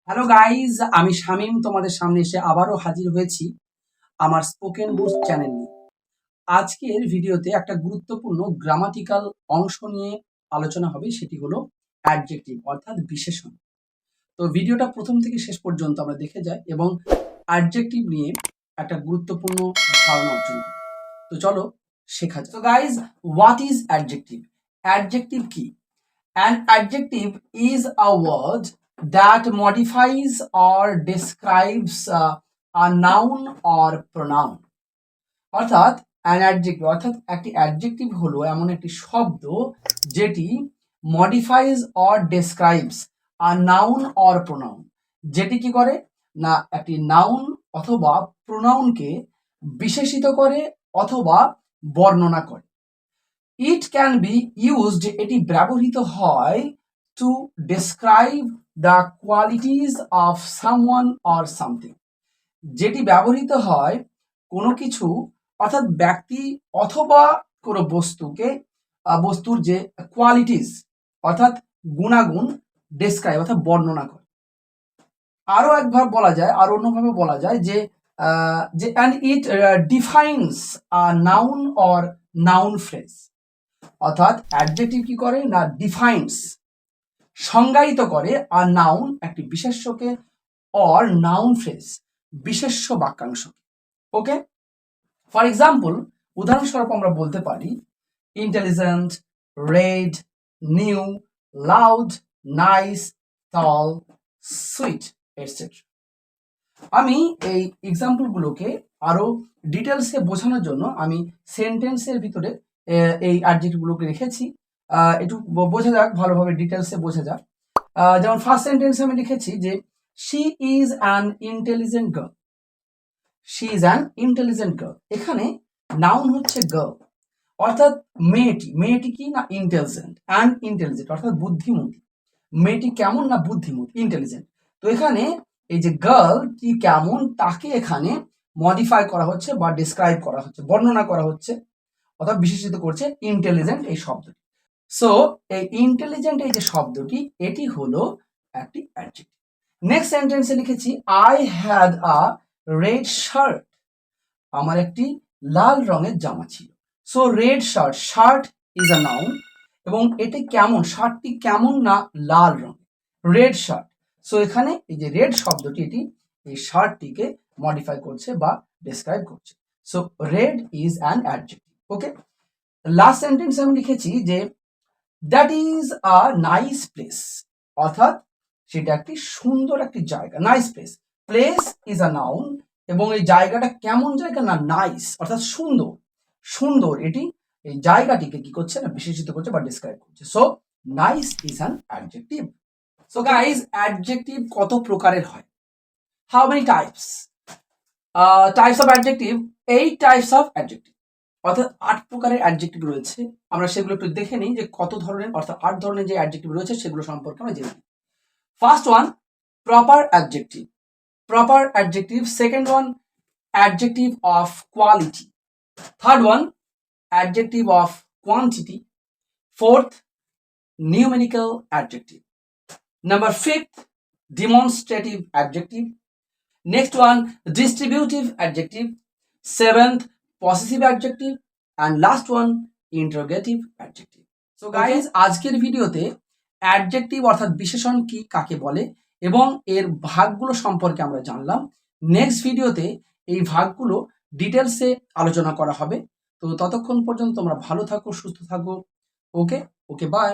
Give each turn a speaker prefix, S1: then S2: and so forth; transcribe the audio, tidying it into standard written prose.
S1: Hello guys, আমি শামীম তোমাদের সামনে এসে আবারও হাজির হয়েছি আমার স্পোকেন বুস্ট চ্যানেল নিয়ে। আজকের ভিডিওতে একটা গুরুত্বপূর্ণ গ্রামাটিক্যাল অংশ নিয়ে আলোচনা হবে, সেটি হলো অ্যাডজেক্টিভ অর্থাৎ বিশেষণ। তো ভিডিওটা প্রথম থেকে শেষ পর্যন্ত আমরা দেখে যাই এবং অ্যাডজেক্টিভ নিয়ে একটা গুরুত্বপূর্ণ ধারণা অর্জন করি। তো চলো শেখা যায়। তো guys, what is adjective? Adjective কি? An adjective is a word that modifies or describes a noun or pronoun. অর্থাৎ an adjective অর্থাৎ একটি adjective হলো এমন একটি শব্দ যেটি modifies or describes a noun or pronoun, যেটি কি করে না একটি নাউন অথবা প্রোনাউনকে বিশেষিত করে অথবা বর্ণনা করে। ইট ক্যান বি ইউজড, এটি ব্যবহৃত হয় to describe the qualities of someone or something, যেটি ব্যবহৃত হয় কোনো কিছু অর্থাৎ ব্যক্তি অথবা কোনো বস্তুকে বস্তুর যে কোয়ালিটিজ অর্থাৎ গুণাগুণ ডেসক্রাইব অর্থাৎ বর্ণনা করে। আরও একবার বলা যায়, আর অন্যভাবে বলা যায় যে and it defines a noun or noun phrase. অর্থাৎ অ্যাডজেক্টিভ কি করে না ডিফাইন্স সংজ্ঞায়িত করে আর নাউন একটি বিশেষ্যকে অর নাউন ফ্রেজ বিশেষ্য বাক্যাংশকে। ওকে, ফর এক্সাম্পল উদাহরণস্বরূপ আমরা বলতে পারি intelligent, red, new, loud, nice, tall, sweet etcetera. আমি এই এক্সাম্পলগুলোকে আরো ডিটেলসে বোঝানোর জন্য আমি সেন্টেন্সের ভিতরে এই অ্যাডজেক্টিভগুলোকে রেখেছি, একটু বোঝা যাক, ভালোভাবে ডিটেলসে বোঝা যাক। যেমন ফার্স্ট সেন্টেন্সে আমি লিখেছি যে she is an intelligent girl. She is an intelligent girl, এখানে নাউন হচ্ছে গার্ল অর্থাৎ মেয়েটি। মেয়েটি কি না ইন্টেলিজেন্ট, অ্যান্ড ইন্টেলিজেন্ট অর্থাৎ বুদ্ধিমতী। মেয়েটি কেমন না বুদ্ধিমতী, ইন্টেলিজেন্ট। তো এখানে এই যে গার্ল কি কেমন তাকে এখানে মডিফাই করা হচ্ছে বা ডিসক্রাইব করা হচ্ছে, বর্ণনা করা হচ্ছে অর্থাৎ বিশেষিত করছে ইন্টেলিজেন্ট এই শব্দটি। সো এই ইন্টেলিজেন্ট এই যে শব্দটি এটি হলো একটি অ্যাডজেক্টিভ। নেক্সট সেন্টেন্সে লিখেছি I had a red shirt. আমার একটি লাল রঙের জামা ছিল। So red shirt, shirt is a noun এবং এটি কেমন, শার্টটি কেমন না লাল রঙ, রেড শার্ট। সো এখানে এই যে রেড শব্দটি এটি এই শার্টটিকে মডিফাই করছে বা ডিসক্রাইব করছে। So red is an adjective. Okay, last সেন্টেন্সে আমি লিখেছি যে that is a nice place, অর্থাৎ সেটা একটি সুন্দর একটি জায়গা, nice place. Place is a noun এবং এই জায়গাটা কেমন জায়গা না নাইস অর্থাৎ সুন্দর। সুন্দর এটি এই জায়গাটিকে কি করছে না বিশেষিত করছে বা ডিসক্রাইব করছে। So nice is an adjective. So guys, adjective কত প্রকারের হয়? How many types? Types of adjective, 8 types of adjective, অর্থাৎ 8 প্রকারের অ্যাডজেক্টিভ রয়েছে। আমরা সেগুলো একটু দেখে নিই যে কত ধরনের অর্থাৎ 8 ধরনের যে অ্যাডজেক্টিভ রয়েছে সেগুলো সম্পর্কে আমরা জেনে নিই। First one proper adjective, proper adjective. Second one adjective of quality. Third one adjective of quantity. Fourth numerical adjective. Number fifth demonstrative adjective. Next one distributive adjective. Seventh possessive adjective. And last one interrogative adjective. So guys, আজকের ভিডিওতে adjective অর্থাৎ বিশেষণ কি কাকে বলে এবং এর ভাগগুলো সম্পর্কে আমরা জানলাম। নেক্সট ভিডিওতে এই ভাগগুলো ডিটেলসে আলোচনা করা হবে। তো ততক্ষণ পর্যন্ত তোমরা ভালো থাকো, সুস্থ থাকো। ওকে, বাই।